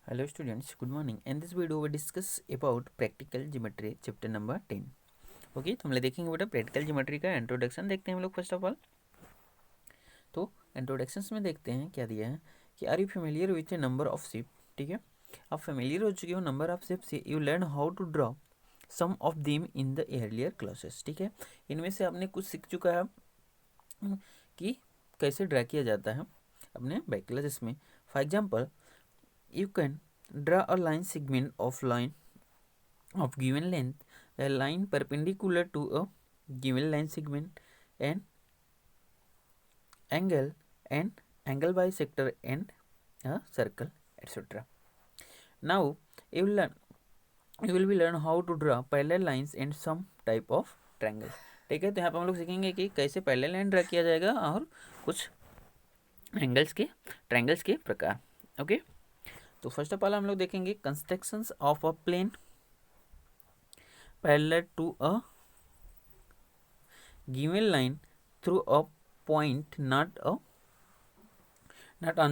Hello students, good morning. In this video we discuss about practical geometry chapter number 10. Okay तो हम लोग देखेंगे बेटा प्रैक्टिकल ज्योमेट्री का इंट्रोडक्शन देखते हैं हम लोग फर्स्ट ऑफ ऑल। तो इंट्रोडक्शंस में देखते हैं क्या दिया है कि are you familiar with a number of shape. ठीक है, आप फेमिलियर हो चुके हो नंबर ऑफ शेप से। You learn how to draw some of them in the earlier classes. ठीक है, इनमें से आपने कुछ सीख चुका है कि कैसे ड्रा किया जाता है अपने बैक क्लासेस में। For example, you can draw a line segment of given length, a line perpendicular to a given line segment, and angle and angle bisector and a circle, etc. Now you will be learn how to draw parallel lines and some type of triangle. ठीक है, तो यहाँ पर हम लोग सीखेंगे कि कैसे पैरेलल लाइन ड्रा किया जाएगा और कुछ एंगल्स के ट्रायंगल्स के प्रकार। ओके, तो फर्स्ट ऑफ ऑल हम लोग देखेंगे constructions of a plane parallel to a given line through a point not on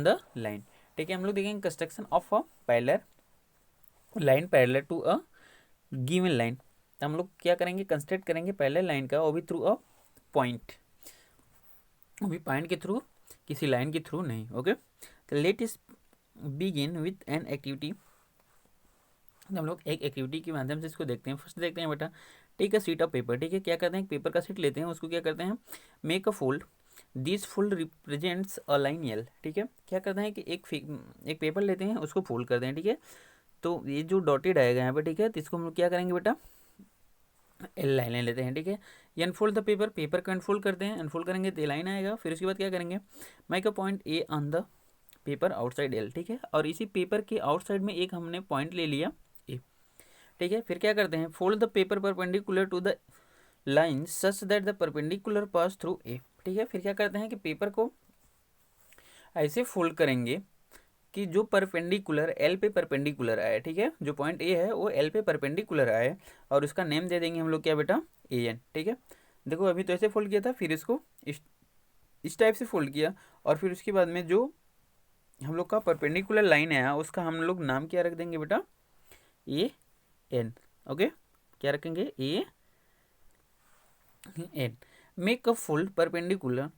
the line. ठीक है, हम लोग देखेंगे construction of a parallel line parallel to a given line. तो हम लोग क्या करेंगे, कंस्ट्रक्ट करेंगे पैरेलल लाइन का, वो भी थ्रू अ पॉइंट, वो भी पॉइंट के थ्रू, किसी लाइन के थ्रू नहीं। ओके, तो लेट इस बिगिन विथ एन एक्टिविटी। हम लोग एक एक्टिविटी के माध्यम से इसको देखते हैं। फर्स्ट देखते हैं बेटा, take a sheet of paper. ठीक है, क्या करते हैं, पेपर का शीट लेते हैं, उसको क्या करते हैं, make a fold. This fold represents a line L. ठीक है, क्या करते हैं कि एक पेपर लेते हैं, उसको फोल्ड करते हैं। ठीक है, तो ये जो डॉटेड आएगा यहाँ पे, ठीक है, तो इसको हम लोग क्या करेंगे बेटा, एल लाइन लेते हैं। ठीक है, ये अनफोल्ड द पेपर, पेपर को अनफोल्ड करते हैं, अनफोल्ड करेंगे तो लाइन आएगा। फिर उसके बाद क्या करेंगे, make a point A on the paper outside L. ठीक है, और इसी पेपर के आउटसाइड में एक हमने पॉइंट ले लिया ए। ठीक है, फिर क्या करते हैं, fold the paper perpendicular to the line such that the perpendicular pass through A. ठीक है, फिर क्या करते हैं कि पेपर को ऐसे फोल्ड करेंगे कि जो परपेंडिकुलर एल पे परपेंडिकुलर आए। ठीक है, जो पॉइंट ए है वो एल पे परपेंडिकुलर आए, और उसका नेम दे देंगे हम लोग क्या बेटा, ए एन। ठीक है, देखो अभी तो ऐसे फोल्ड किया था, फिर इसको इस टाइप से फोल्ड किया, और फिर उसके बाद में जो हम लोग का परपेंडिकुलर लाइन है उसका हम लोग नाम क्या रख देंगे बेटा, ए एन। ओके, क्या रखेंगे, A N. Make a fold perpendicular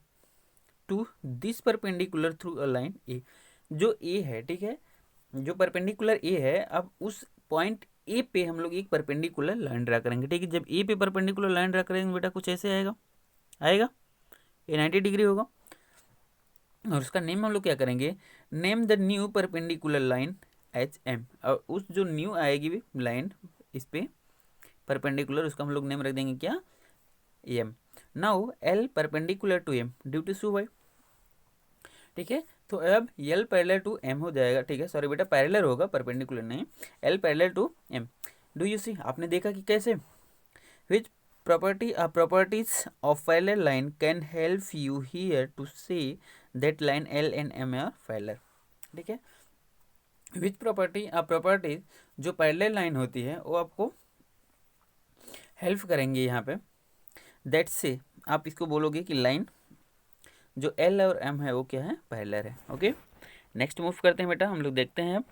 to this perpendicular through a line A. जो ए है, ठीक है, जो परपेंडिकुलर ए है, अब उस पॉइंट ए पे हम लोग एक परपेंडिकुलर लाइन ड्रा करेंगे। ठीक है, जब ए पे परपेंडिकुलर लाइन ड्रा करेंगे बेटा, कुछ ऐसे आएगा, आएगा, ये 90 डिग्री होगा, और उसका नेम हम लोग क्या करेंगे, name the new perpendicular line H M. और उस जो न्यू आएगी लाइन इस पे परपेंडिकुलर, उसका हम लोग नेम रख देंगे क्या, M. Now L perpendicular to M due to sue Y. ठीक है, तो अब एल पैरेलल टू एम हो जाएगा। ठीक है, सॉरी बेटा, पैरेलल होगा, परपेंडिकुलर नहीं, L parallel to M. Do you see, आपने देखा कि कैसे, विच properties of parallel line can help you here to say that line L and M are parallel। ठीक है, विच प्रॉपर्टीज जो पैरेलल लाइन होती है वो आपको हेल्प करेंगे यहाँ पे, दैट से आप इसको बोलोगे कि लाइन जो L और M है वो क्या है, पैरेलल है। ओके, नेक्स्ट मूव करते हैं बेटा, हम लोग देखते हैं,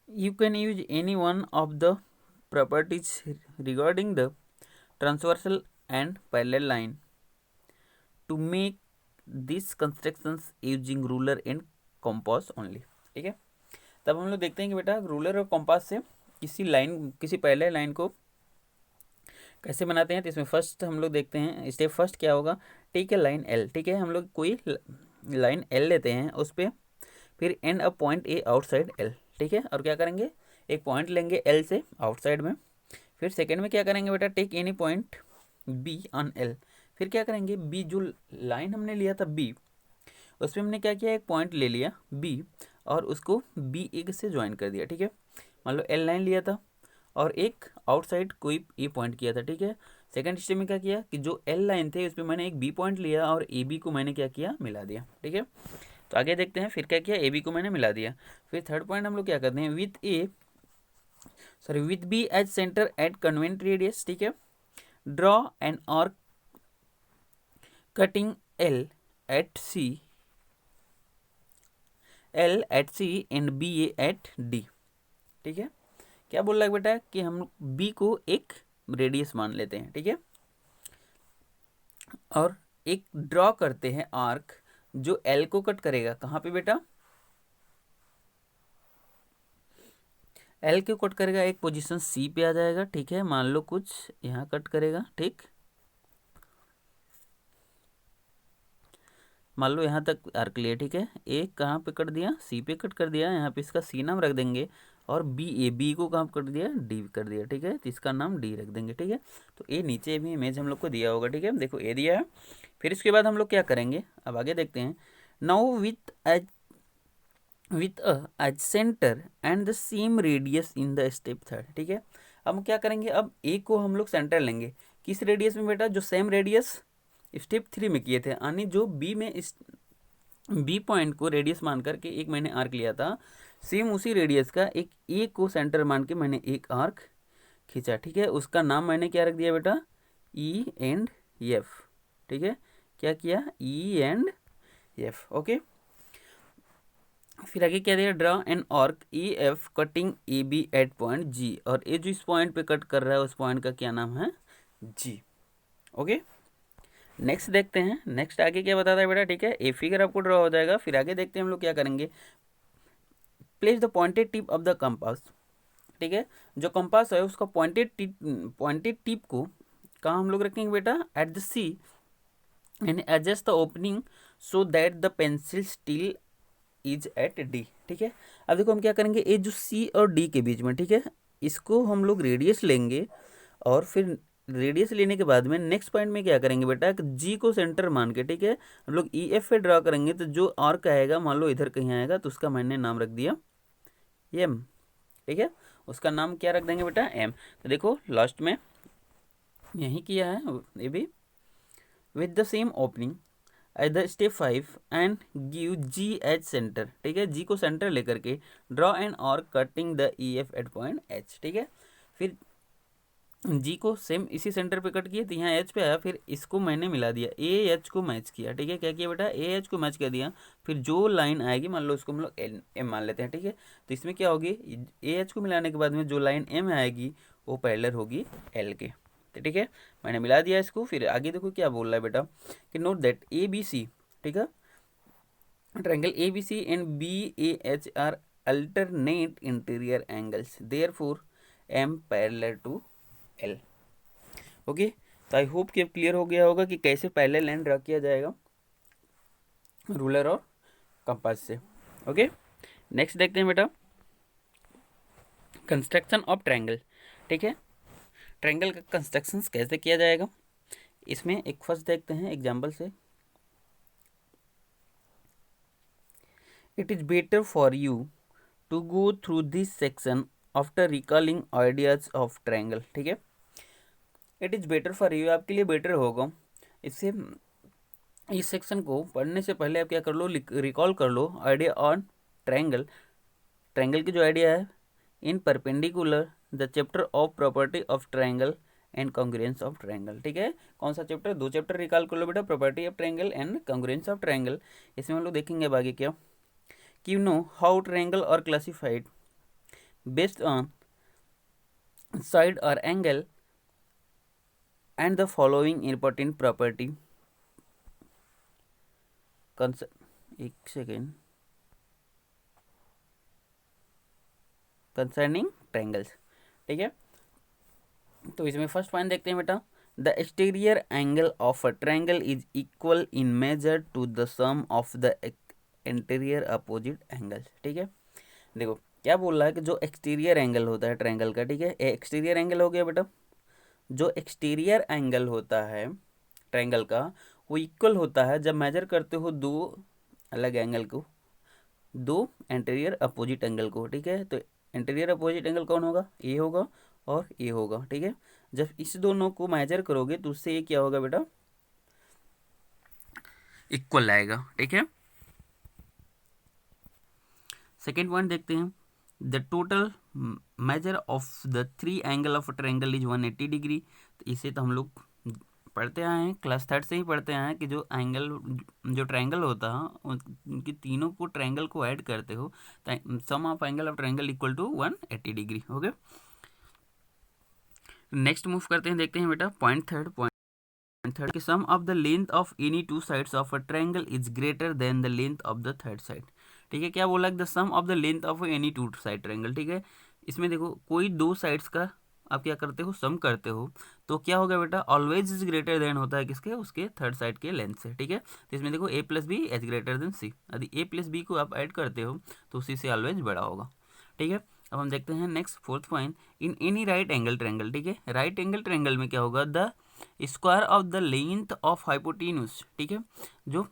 you can use any one of the properties regarding the transversal and parallel line to make these constructions using ruler and compass only। ठीक है, तब हम लोग देखते हैं कि बेटा रूलर और कंपास से किसी लाइन, किसी पैरेलल लाइन को कैसे बनाते हैं। तो इसमें फर्स्ट हम लोग देखते हैं, स्टेप फर्स्ट क्या होगा, टेक ए लाइन एल। ठीक है, हम लोग कोई लाइन एल लेते हैं, उस पर फिर and a point A outside L. ठीक है, और क्या करेंगे, एक पॉइंट लेंगे एल से आउटसाइड में। फिर सेकेंड में क्या करेंगे बेटा, take any point B on L. फिर क्या करेंगे, बी जो लाइन हमने लिया था बी, उसमें हमने क्या किया, एक पॉइंट ले लिया बी, और उसको बी एक से ज्वाइन कर दिया। ठीक है, मान लो एल लाइन लिया था और एक आउटसाइड कोई ए पॉइंट किया था। ठीक है, सेकंड स्टेप में क्या किया कि जो एल लाइन थे उस पर मैंने एक बी पॉइंट लिया और ए बी को मैंने क्या किया, मिला दिया। ठीक है, तो आगे देखते हैं, फिर क्या किया, ए बी को मैंने मिला दिया। फिर थर्ड पॉइंट हम लोग क्या करते हैं, with B as centre at convenient radius. ठीक है, draw an arc cutting L at C L at C and B A at D. ठीक है, क्या बोल रहा है बेटा कि हम बी को एक रेडियस मान लेते हैं, ठीक है, और एक ड्रॉ करते हैं आर्क जो एल को कट करेगा। कहाँ पे बेटा? एल को कट करेगा एक पोजीशन सी पे आ जाएगा, ठीक है, मान लो कुछ यहाँ कट करेगा, ठीक, मान लो यहाँ तक आर्क लिया, ठीक है, ए कहाँ पे कट दिया? सी पे कट कर दिया, यहाँ पे इसका सी नाम रख देंगे, और बी ए बी को कहाँ कट दिया? डी कर दिया, ठीक है, तो इसका नाम डी रख देंगे, ठीक है। तो ए नीचे भी इमेज हम लोग को दिया होगा, ठीक है, देखो ए दिया है। फिर इसके बाद हम लोग क्या करेंगे, अब आगे देखते हैं। Now with a centre and the same radius in the step third, ठीक है। अब हम क्या करेंगे, अब ए को हम लोग सेंटर लेंगे, किस रेडियस में बेटा? जो सेम रेडियस स्टेप 3 में किए थे, यानी जो बी में इस बी पॉइंट को रेडियस मान करके एक मैंने आर्क लिया था, सेम उसी रेडियस का एक ए को सेंटर मान के मैंने एक आर्क खींचा, ठीक है। उसका नाम मैंने क्या रख दिया बेटा? ई एंड एफ, ठीक है, क्या किया? E and F, okay. फिर आगे क्या दिया? Draw an arc E F cutting A B at point G, और ए जो इस पॉइंट पे कट कर रहा है उस पॉइंट का क्या नाम है? जी, ओके। नेक्स्ट देखते हैं, नेक्स्ट आगे क्या बताता है बेटा, ठीक है, ए फिगर आपको ड्रॉ हो जाएगा। फिर आगे देखते हैं हम लोग क्या करेंगे। Place the pointed tip of the compass, ठीक है, जो कंपास है उसका पॉइंटेड टिप को कहाँ हम लोग रखेंगे बेटा? At the C and adjust the opening so that the pencil still is at D, ठीक है। अब देखो हम क्या करेंगे, ए जो सी और डी के बीच में, ठीक है, इसको हम लोग रेडियस लेंगे, और फिर रेडियस लेने के बाद में नेक्स्ट पॉइंट में क्या करेंगे बेटा? जी को सेंटर मान के, ठीक है, हम लोग ई एफ पे ड्रा करेंगे, तो जो आर्क आएगा मान लो इधर कहीं आएगा, तो उसका मैंने नाम रख दिया एम, ठीक है, उसका नाम क्या रख देंगे बेटा? एम। तो देखो लास्ट में यही किया है ये भी, with the same opening at the step 5 and give G H centre, ठीक है, जी को सेंटर लेकर के draw an arc cutting the E F at point H, ठीक है। फिर जी को सेम इसी सेंटर पे कट किए, तो यहाँ एच पे आया, फिर इसको मैंने मिला दिया, ए एच को मैच किया, ठीक है, क्या किया बेटा? ए एच को मैच कर दिया। फिर जो लाइन आएगी मान लो उसको हम लोग एम मान लेते हैं, ठीक है, तो इसमें क्या होगी? ए एच को मिलाने के बाद में जो लाइन एम आएगी वो पैरेलल होगी एल के, तो ठीक है, मैंने मिला दिया इसको। फिर आगे देखो क्या बोल रहा है बेटा कि note that A B C, ठीक है, triangle A B C and B A H are alternate interior angles, therefore M parallel to L, okay. तो आई होप कि अब क्लियर हो गया होगा कि कैसे पैरेलल लाइन ड्रा किया जाएगा रूलर और कंपास से, ओके। नेक्स्ट देखते हैं बेटा, कंस्ट्रक्शन ऑफ ट्रायंगल, ठीक है, ट्रायंगल का कंस्ट्रक्शन कैसे किया जाएगा, इसमें एक फर्स्ट देखते हैं एग्जाम्पल से। It is better for you to go through this section after recalling ideas of triangle, ठीक है, it is better for you, आपके लिए बेटर होगा, इससे इस सेक्शन को पढ़ने से पहले आप क्या कर लो, रिकॉल कर लो आइडिया ऑन ट्रायंगल, ट्रायंगल की जो आइडिया है, in perpendicular the chapter of property of triangle and congruence of triangle, ठीक है, कौन सा चैप्टर? 2 चैप्टर रिकॉल कर लो बेटा, property of triangle and congruence of triangle. इसमें हम लोग देखेंगे अब आगे क्या कि you know how triangle are classified based on side और angle and the following important property एक सेकेंड कंसर्निंग ट्रायंगल्स, ठीक है। तो इसमें फर्स्ट पॉइंट देखते हैं बेटा, the exterior angle of a triangle is equal in measure to the sum of the interior opposite angles, ठीक है। देखो क्या बोल रहा है कि जो एक्सटीरियर एंगल होता है ट्रायंगल का, ठीक है, एक्सटीरियर एंगल हो गया बेटा, जो एक्सटीरियर एंगल होता है ट्रायंगल का वो इक्वल होता है जब मेजर करते हो दो अलग एंगल को, दो इंटीरियर अपोजिट एंगल को, ठीक है। तो इंटीरियर अपोजिट एंगल कौन होगा? ए होगा और ए होगा, ठीक है। जब इस दोनों को मेजर करोगे तो उससे ये क्या होगा बेटा? इक्वल आएगा, ठीक है। सेकेंड पॉइंट देखते हैं, the total measure of the 3 angle of triangle is 180 degree, तो इसे तो हम लोग पढ़ते आए हैं, क्लास थर्ड से ही पढ़ते आए हैं कि जो एंगल, जो ट्रायंगल होता है उनकी तीनों को ट्रायंगल को ऐड करते हो, sum of angle of triangle equal to 180 degree. Okay, next move करते हैं, देखते हैं बेटा पॉइंट थर्ड कि sum of the length of any two sides of a triangle is greater than the length of the third side. ठीक है, क्या बोला, the sum of the length of any two side triangle. ठीक है, इसमें देखो कोई दो साइड्स का आप क्या करते हो, सम करते हो, तो क्या होगा बेटा, ऑलवेज इज ग्रेटर देन होता है किसके, उसके थर्ड साइड के लेंथ से। ठीक है, तो इसमें देखो a plus B is greater than C, यदि a प्लस बी को आप ऐड करते हो तो सी से ऑलवेज बड़ा होगा। ठीक है, अब हम देखते हैं next fourth point, in any right angle triangle. ठीक है, राइट एंगल ट्रायंगल में क्या होगा, the square of the length of hypotenuse. ठीक है, जो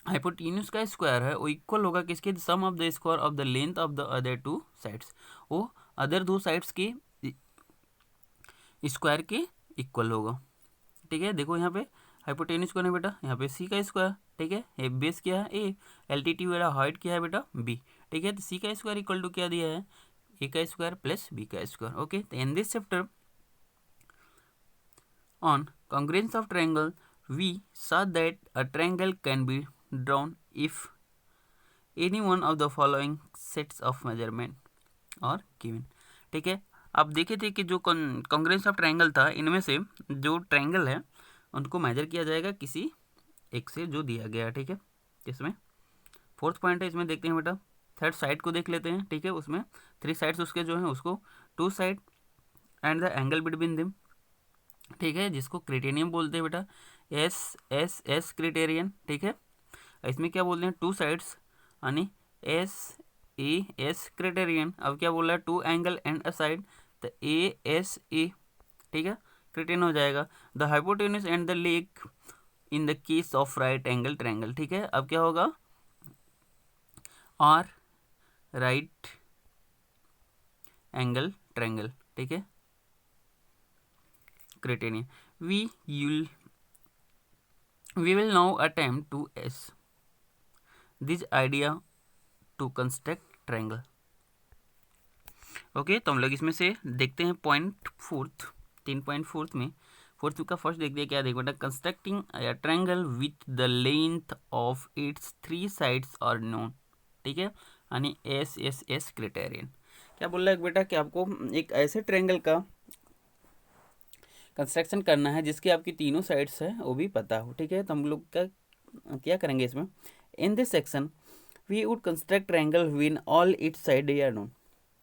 हाइपोटेन्यूज का स्क्वायर है वो इक्वल होगा किसके, sum of the square of the length of the other two sides, वो अदर दो साइड्स के स्क्वायर के इक्वल होगा। ठीक है, देखो यहाँ पे हाइपोटेन्यूज कौन है बेटा, यहाँ पे सी का स्क्वायर। ठीक है, ए बेस क्या है ए, एल्टीट्यूड बेटा हाइट क्या है बेटा बी। ठीक है, तो सी का स्क्वायर इक्वल टू क्या दिया है, ए का स्क्वायर प्लस बी का स्क्वायर। ओके, तो in this chapter on congruence of triangle we saw that a triangle can be drawn if any one of the following sets of measurement or given। ठीक है, आप देखे थे कि जो congruence of triangle था, इनमें से जो ट्रायंगल है उनको मेजर किया जाएगा किसी एक से जो दिया गया है। ठीक है, इसमें फोर्थ पॉइंट है, इसमें देखते हैं बेटा थर्ड साइड को देख लेते हैं। ठीक है, उसमें थ्री साइड्स उसके जो हैं उसको two side and the angle between them. ठीक है, जिसको क्राइटेरियन बोलते हैं बेटा, एस क्राइटेरियन। ठीक है, इसमें क्या बोलते हैं, टू साइड्स यानी एस क्राइटेरियन। अब क्या बोल रहा है, two angle and a side, तो ए। ठीक है, क्राइटेरियन हो जाएगा the hypotenuse and the leg in the case of right angle triangle. ठीक है, अब क्या होगा, आर राइट एंगल ट्रायंगल। ठीक है, criterion we will now attempt to s this idea to construct triangle। Okay, तो हम लोग इसमें से देखते हैं पॉइंट फोर्थ, 3.4 में फोर्थ का फर्स्ट देखते हैं, क्या देख बेटा, constructing a triangle with the length of its three sides are known. ठीक है, यानी एस क्राइटेरियन। क्या बोल रहा है बेटा कि आपको एक ऐसे ट्रायंगल का कंस्ट्रक्शन करना है जिसकी आपकी तीनों साइड्स है वो भी पता हो। ठीक है, तो हम लोग क्या करेंगे इसमें, in this section we would construct triangle when all its side या नोन।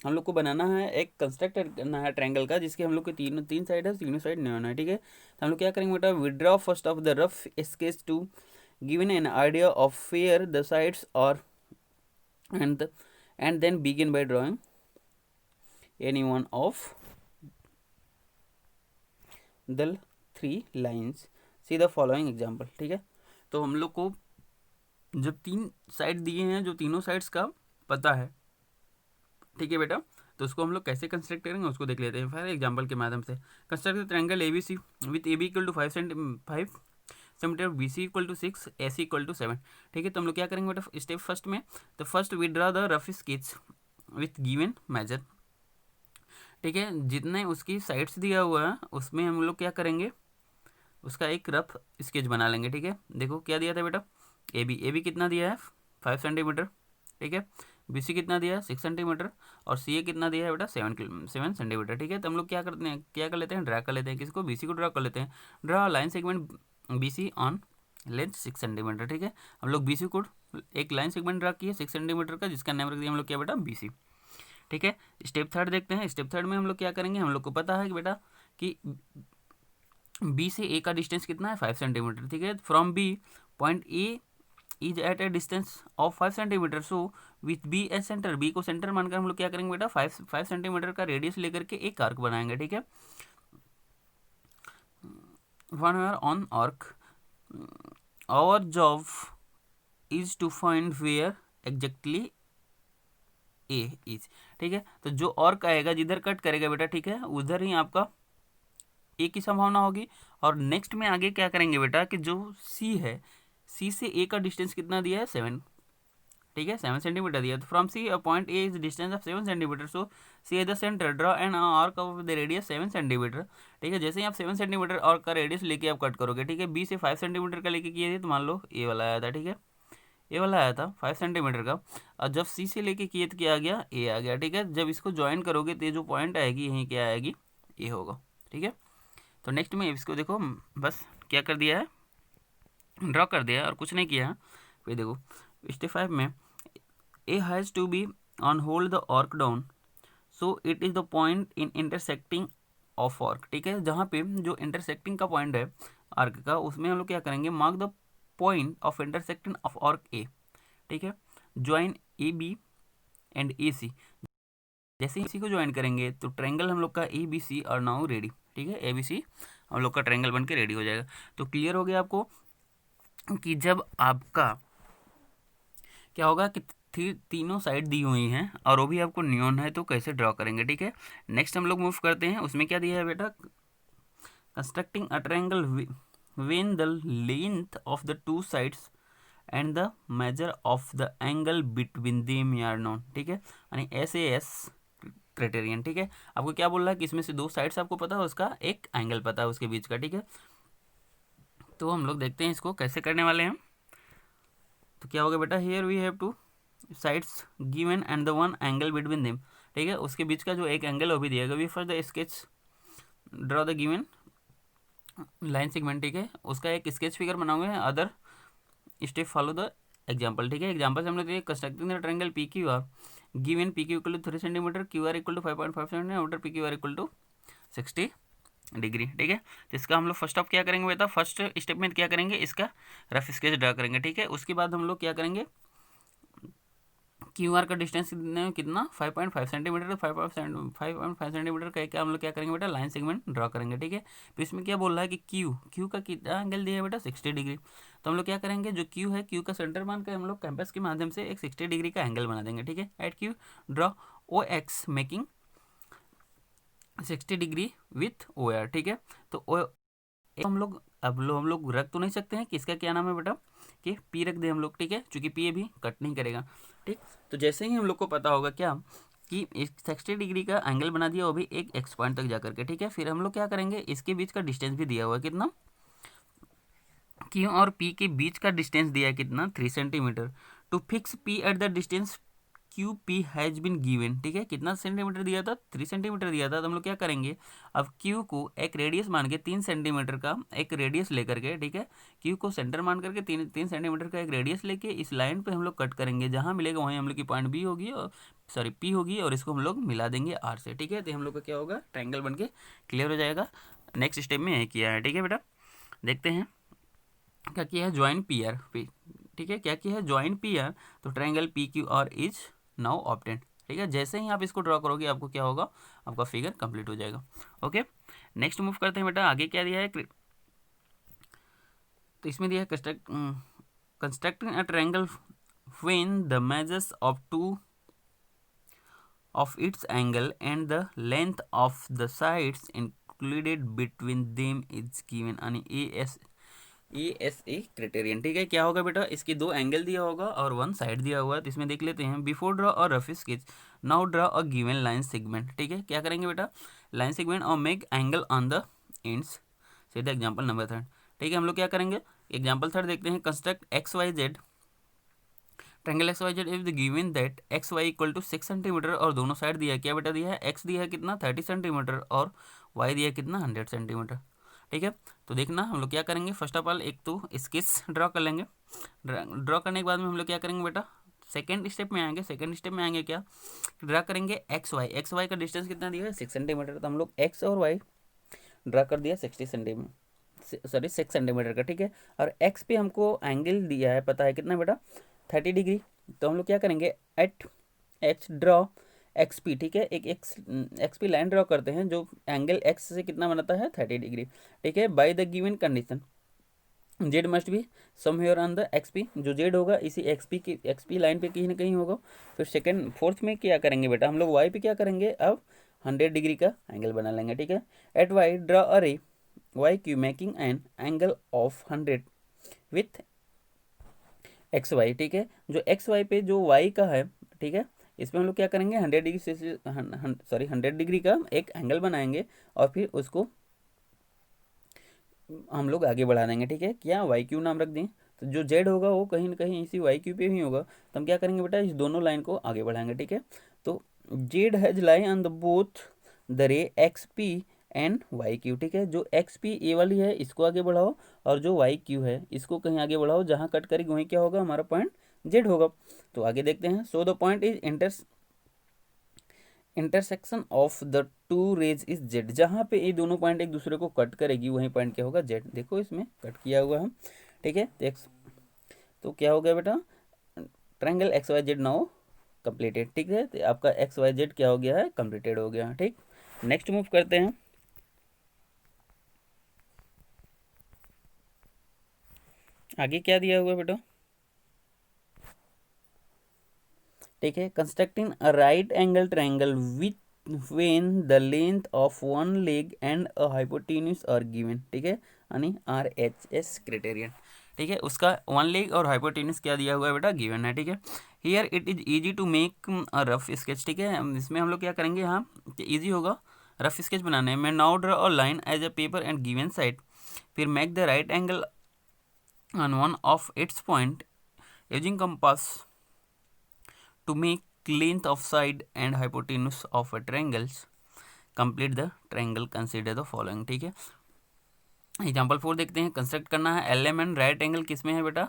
हम लोग को बनाना है एक कंस्ट्रक्ट करना है ट्रायंगल का जिसके हम लोग के तीन साइड है, तीनों साइड नोन है। ठीक है, तो हम लोग क्या करेंगे बेटा, we draw first of the rough sketch to given an idea of where the sides और and then begin by drawing any one of the three lines, see the following example. ठीक है, तो हम लोग को जब तीन साइड दिए हैं, जो तीनों साइड्स का पता है, ठीक है बेटा, तो उसको हम लोग कैसे कंस्ट्रक्ट करेंगे उसको देख लेते हैं फिर एग्जाम्पल के माध्यम से। Construct triangle A B C with A B equal to 5 centimetre, B C equal to 6, A C equal to 7। ठीक है, तो हम लोग क्या करेंगे बेटा, स्टेप फर्स्ट में, तो first we draw the rough sketch with given measure. ठीक है, जितने उसकी साइड्स दिया हुआ है उसमें हम लोग क्या करेंगे, उसका एक रफ स्केच बना लेंगे। ठीक है, देखो क्या दिया था बेटा, ए बी कितना दिया है 5 सेंटीमीटर। ठीक है, बी सी कितना दिया है 6 सेंटीमीटर, और सी ए कितना दिया है बेटा 7 सेंटीमीटर। ठीक है, तो हम लोग क्या करते हैं, क्या कर लेते हैं, ड्रा कर लेते हैं, किसको, बी सी को ड्रा कर लेते हैं। Draw line segment B C on length 6 centimetre. ठीक है, हम लोग बी सी को एक लाइन सेगमेंट ड्रा किए 6 सेंटीमीटर का, जिसका नाम रख दिया हम लोग क्या बेटा, बी सी। ठीक है, स्टेप थर्ड देखते हैं। स्टेप थर्ड में हम लोग क्या करेंगे, हम लोग को पता है कि बेटा कि बी से ए का डिस्टेंस कितना है 5 सेंटीमीटर। ठीक है, from B point A is at a distance of 5 centimetre, so with B as centre, B को सेंटर मानकर हम लोग क्या करेंगे बेटा, 5 सेंटीमीटर का रेडियस लेकर के एक आर्क बनाएंगे। ठीक है, one on arc our job is to find where exactly A is. ठीक है, तो जो आर्क आएगा जिधर कट करेगा बेटा, ठीक है, उधर ही आपका ए की संभावना होगी। और नेक्स्ट में आगे क्या करेंगे बेटा कि जो सी है, सी से ए का डिस्टेंस कितना दिया है 7। ठीक है 7 सेंटीमीटर दिया। तो from C point A is distance of 7 centimetre, so C as the centre draw an arc of the radius 7 centimetre. ठीक है, जैसे ही आप 7 सेंटीमीटर और का रेडियस लेके आप कट करोगे, ठीक है, बी से 5 सेंटीमीटर का लेके किए थे, तो मान लो ये वाला आया था, ठीक है, ये वाला आया था 5 सेंटीमीटर का। और जब सी से लेके किए तो क्या आ गया, ए आ गया। ठीक है, जब इसको ज्वाइन करोगे तो ये जो पॉइंट आएगी यहीं क्या आएगी, ए होगा। ठीक है, तो नेक्स्ट में इसको देखो, बस क्या कर दिया है, ड्रॉ कर दिया और कुछ नहीं किया। फिर देखो स्टेप 5 में A has to be on hold the arc down, so it is the point in intersecting of arc. ठीक है, जहाँ पे जो इंटरसेक्टिंग का पॉइंट है आर्क का, उसमें हम लोग क्या करेंगे, mark the point of intersecting of arc A. ठीक है, ज्वाइन ए बी एंड ए सी। जैसे इसी को ज्वाइन करेंगे तो ट्रायंगल हम लोग का A B C are now ready. ठीक है, ए बी सी हम लोग का ट्रायंगल बन के रेडी हो जाएगा। तो क्लियर हो गया आपको कि जब आपका क्या होगा कि तीनों साइड दी हुई हैं और वो भी आपको नियॉन है, तो कैसे ड्रॉ करेंगे। ठीक है, नेक्स्ट हम लोग मूव करते हैं। उसमें क्या दिया है बेटा, constructing a triangle when the length of the two sides and the measure of the angle between them are known। ठीक है, यानी SAS क्राइटेरियन। ठीक है, आपको क्या बोल रहा है कि इसमें से दो साइड्स आपको पता है, उसका एक एंगल पता है उसके बीच का। ठीक है, तो हम लोग देखते हैं इसको कैसे करने वाले हैं। तो क्या होगा बेटा, here we have two sides given and the one angle between them. ठीक है, उसके बीच का जो एक एंगल है वो भी दिया गया। We first the sketch draw the given line segment. ठीक है, उसका एक स्केच फिगर बनाओगे, other step follow the example. ठीक है, एग्जाम्पल से हमने दिए constructing the triangle P Q R given P Q equal to 3 centimetre, Q R equal to 5.5 centimetre, P Q R equal to 60 degree. ठीक है, तो इसका हम लोग फर्स्ट ऑफ क्या करेंगे बेटा, फर्स्ट स्टेप में क्या करेंगे, इसका रफ स्केच ड्रा करेंगे। ठीक है, उसके बाद हम लोग क्या करेंगे, क्यू आर का डिस्टेंस कितना 5.5 सेंटीमीटर, तो 5.5 सेंटीमीटर का क्या हम लोग क्या करेंगे बेटा, लाइन सेगमेंट ड्रॉ करेंगे। ठीक है, तो इसमें क्या बोल रहा है कि क्यू का कितना एंगल दिया है बेटा, 60 डिग्री। तो हम लोग क्या करेंगे, जो क्यू है, क्यू का सेंटर मान के हम लोग कैंपस के माध्यम से एक 60 डिग्री का एंगल बना देंगे। ठीक है, at Q draw O X making 60 degree with O R. ठीक है, तो हम लोग हम लोग रख तो नहीं सकते हैं कि इसका क्या नाम है बेटा, कि पी रख दे हम लोग। ठीक है, चूंकि पी अभी कट नहीं करेगा। ठीक, तो जैसे ही हम लोग को पता होगा क्या कि 60 डिग्री का एंगल बना दिया, वो भी एक एक्स पॉइंट तक जा करके। ठीक है, फिर हम लोग क्या करेंगे, इसके बीच का डिस्टेंस भी दिया हुआ है कितना, क्यू और पी के बीच का डिस्टेंस दिया है कितना, 3 centimetre. To fix P at the distance Q P has been given. ठीक है, कितना सेंटीमीटर दिया था, 3 सेंटीमीटर दिया था। तो हम लोग क्या करेंगे, अब क्यू को एक रेडियस मान के 3 सेंटीमीटर का एक रेडियस लेकर के, ठीक है, क्यू को सेंटर मान करके 3 सेंटीमीटर का एक रेडियस लेके इस लाइन पे हम लोग कट करेंगे। जहाँ मिलेगा वहीं हम लोग की पॉइंट बी होगी, और सॉरी पी होगी, और इसको हम लोग मिला देंगे आर से। ठीक है, तो हम लोग का क्या होगा, ट्रायंगल बन के क्लियर हो जाएगा। नेक्स्ट स्टेप में यही किया है। ठीक है बेटा, देखते हैं क्या किया है, ज्वाइन पी आर पी। ठीक है, क्या किया है, ज्वाइन पी आर। तो triangle P Q are is now obtained. ठीक है, जैसे ही आप इसको ड्रॉ करोगे आपको क्या होगा, आपका फिगर कंप्लीट हो जाएगा। ओके, नेक्स्ट मूव करते हैं बेटा, आगे क्या दिया है, तो इसमें दिया है constructing a triangle when the measures of two of its angle and the length of the sides included between them is given यानी ASA क्राइटेरियन। ठीक है, क्या होगा बेटा, इसके दो एंगल दिया होगा और वन साइड दिया हुआ है। तो इसमें देख लेते हैं, बिफोर ड्रॉ और रफ स्केच नाउ ड्रॉ अ गिवन लाइन सेगमेंट। ठीक है, क्या करेंगे बेटा, लाइन सेगमेंट और make angle on the ends. सीधा एग्जाम्पल नंबर 3। ठीक है, हम लोग क्या करेंगे, एग्जाम्पल 3 देखते हैं। Construct X Y Z triangle X Y Z is given that X Y equal to 6 centimetre, और दोनों साइड दिया है क्या बेटा, दिया है एक्स दिया है कितना 30 सेंटीमीटर और वाई दिया है कितना 100 सेंटीमीटर। ठीक है, तो देखना हम लोग क्या करेंगे, फर्स्ट ऑफ ऑल एक तो स्केच ड्रॉ कर लेंगे। ड्रॉ करने के बाद में हम लोग क्या करेंगे बेटा, सेकेंड स्टेप में आएंगे। सेकेंड स्टेप में आएंगे क्या, ड्रा करेंगे एक्स वाई का डिस्टेंस कितना दिया है 6 सेंटीमीटर। तो हम लोग एक्स और वाई ड्रा कर दिया 60 सेंटीमीटर, सॉरी 6 सेंटीमीटर का। ठीक है, और एक्स पे हमको एंगल दिया है पता है कितना बेटा 30 डिग्री। तो हम लोग क्या करेंगे, at H draw X P. ठीक है, एक एक्स पी लाइन ड्रॉ करते हैं जो एंगल एक्स से कितना बनाता है 30 डिग्री। ठीक है, by the given condition Z must be somewhere on the x P, जो जेड होगा इसी एक्स पी लाइन पे कहीं ना कहीं होगा। फिर सेकंड फोर्थ में क्या करेंगे बेटा, हम लोग वाई पे क्या करेंगे, अब 100 डिग्री का एंगल बना लेंगे। ठीक है, eight Y draw a ray Y Q making an angle of 100 with X Y, ठीक है। जो एक्स वाई पे जो वाई का है, ठीक है, इसमें हम लोग क्या करेंगे, 100 डिग्री से 100 डिग्री का एक एंगल बनाएंगे और फिर उसको हम लोग आगे बढ़ा देंगे, ठीक है। क्या वाई क्यू नाम रख दें, तो जो जेड होगा वो कहीं ना कहीं इसी वाई क्यू पे ही होगा, तो हम क्या करेंगे बेटा, इस दोनों लाइन को आगे बढ़ाएंगे, ठीक है। तो Z has lie on the both the ray X P and Y Q, ठीक है। जो एक्स पी ए वाली है इसको आगे बढ़ाओ और जो वाई क्यू है इसको कहीं आगे बढ़ाओ, जहाँ कट करेगी वहीं क्या होगा, हमारा पॉइंट जेड होगा। तो आगे देखते हैं। So the point is intersection of the two rays is Z, जहाँ पे ये दोनों पॉइंट एक दूसरे को कट करेगी वहीं पॉइंट क्या होगा, जेड। देखो इसमें कट किया हुआ है, ठीक है। तो क्या हो गया बेटा, triangle X Y Z now completed, ठीक है। तो आपका एक्स वाई जेड क्या हो गया है, कंप्लीटेड हो गया, ठीक। नेक्स्ट मूव करते हैं। आगे क्या दिया हुआ है बेटा, ठीक है। Constructing a right angle triangle with when the length of one leg and a hypotenuse are given, ठीक है, यानी RHS क्राइटेरियन, ठीक है। उसका वन लेग और हाइपोटेन्यूस क्या दिया हुआ है बेटा, गिवन है, ठीक है। Here it is easy to make a rough sketch, ठीक है। इसमें हम लोग क्या करेंगे यहाँ, इजी होगा रफ स्केच बनाने में। Now draw a line as a paper and given side, फिर make the right angle on one of its point using compass to make length of side and hypotenuse of a triangles, complete the triangle, consider the following, ठीक है। Example 4 देखते हैं। Construct करना है L M N, right angle किस में है बेटा,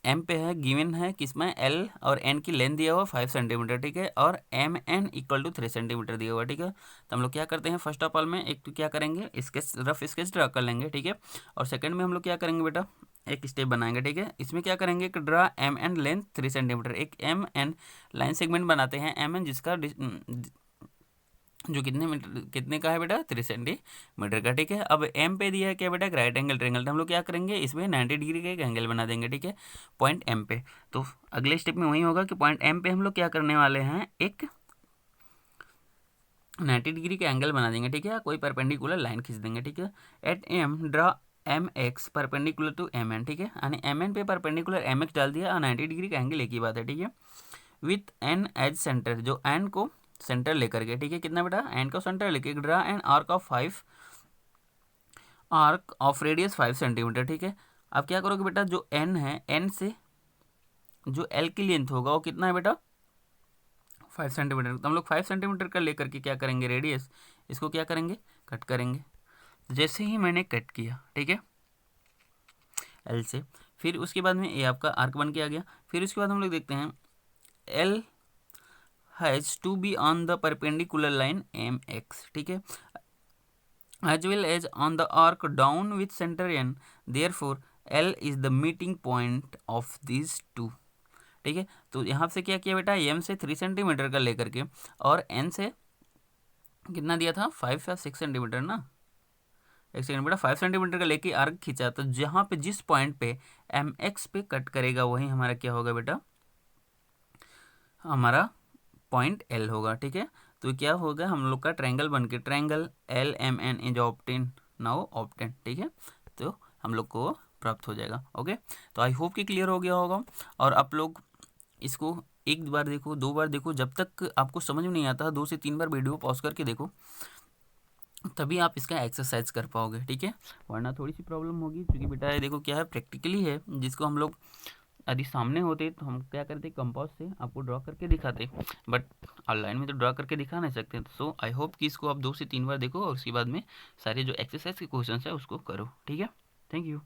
एम पे है, गिवन है किस में, एल और एन की लेंथ दिया हुआ 5 सेंटीमीटर, ठीक है, और M N equal to 3 centimetre दिया हुआ, ठीक है। तो हम लोग क्या करते हैं, फर्स्ट ऑफ ऑल में एक तो क्या करेंगे, स्केच रफ स्केच ड्रा कर लेंगे, ठीक है। और सेकंड में हम लोग क्या करेंगे बेटा, एक स्टेप बनाएंगे, ठीक है। इसमें क्या करेंगे कि draw M N length 3 centimetre, एक एम एन लाइन सेगमेंट बनाते हैं, एम एन जिसका जो कितने का है बेटा, 3 सेंटीमीटर का, ठीक है। अब एम पे दिया है क्या बेटा, राइट एंगल ट्रायंगल, तो हम लोग क्या करेंगे, इसमें 90 डिग्री का एक एंगल बना देंगे, ठीक है, पॉइंट एम पे। तो अगले स्टेप में वही होगा कि पॉइंट एम पे हम लोग क्या करने वाले हैं, एक 90 डिग्री का एंगल बना देंगे, ठीक है। कोई परपेंडिकुलर लाइन खींच देंगे, ठीक है। At M draw M X perpendicular to M N, ठीक है, यानी एम एन पे परपेंडिकुलर एम एक्स डाल दिया और 90 डिग्री का एंगल एक ही बात है, ठीक है। विथ एन एज सेंटर, जो एन को सेंटर लेकर के, ठीक है, कितना बेटा, एन को सेंटर लेके draw an arc of radius 5 centimetre, ठीक है। अब क्या करोगे बेटा, जो एन है, एन से जो एल की लेंथ होगा वो कितना है बेटा, 5 सेंटीमीटर। तो हम लोग 5 सेंटीमीटर का लेकर के क्या करेंगे, रेडियस, इसको क्या करेंगे, कट करेंगे। जैसे ही मैंने कट किया, ठीक है, एल से, फिर उसके बाद में ये आपका आर्क बन के आ गया। फिर उसके बाद हम लोग देखते हैं L has to be on the perpendicular line mx, ठीक है, as well as on the arc down with center n, therefore L is the meeting point of these two, ठीक है। तो यहाँ से क्या किया बेटा, m से 3 सेंटीमीटर का लेकर के और n से कितना दिया था, 5 या 6 सेंटीमीटर ना, एक सेकंड बेटा, 5 सेंटीमीटर का लेके आर्क खींचा, तो जहाँ पे जिस पॉइंट पे एम एक्स पे कट करेगा वही हमारा क्या होगा बेटा, हमारा पॉइंट एल होगा, ठीक है। तो क्या होगा, हम लोग का ट्रायंगल बन के triangle L M N is obtain, now obtain, ठीक है। तो हम लोग को प्राप्त हो जाएगा, ओके। तो आई होप कि क्लियर हो गया होगा। और आप लोग इसको एक बार देखो, 2 बार देखो, जब तक आपको समझ में नहीं आता 2 से 3 बार वीडियो पॉज करके देखो, तभी आप इसका एक्सरसाइज कर पाओगे, ठीक है। वरना थोड़ी सी प्रॉब्लम होगी, क्योंकि बेटा ये देखो क्या है, प्रैक्टिकली है, जिसको हम लोग यदि सामने होते तो हम क्या करते, कंपास से आपको ड्रॉ करके दिखाते, बट ऑनलाइन में तो ड्रॉ करके दिखा नहीं सकते। सो आई होप कि इसको आप 2 से 3 बार देखो और उसके बाद में सारे जो एक्सरसाइज के क्वेश्चन है उसको करो, ठीक है। Thank you.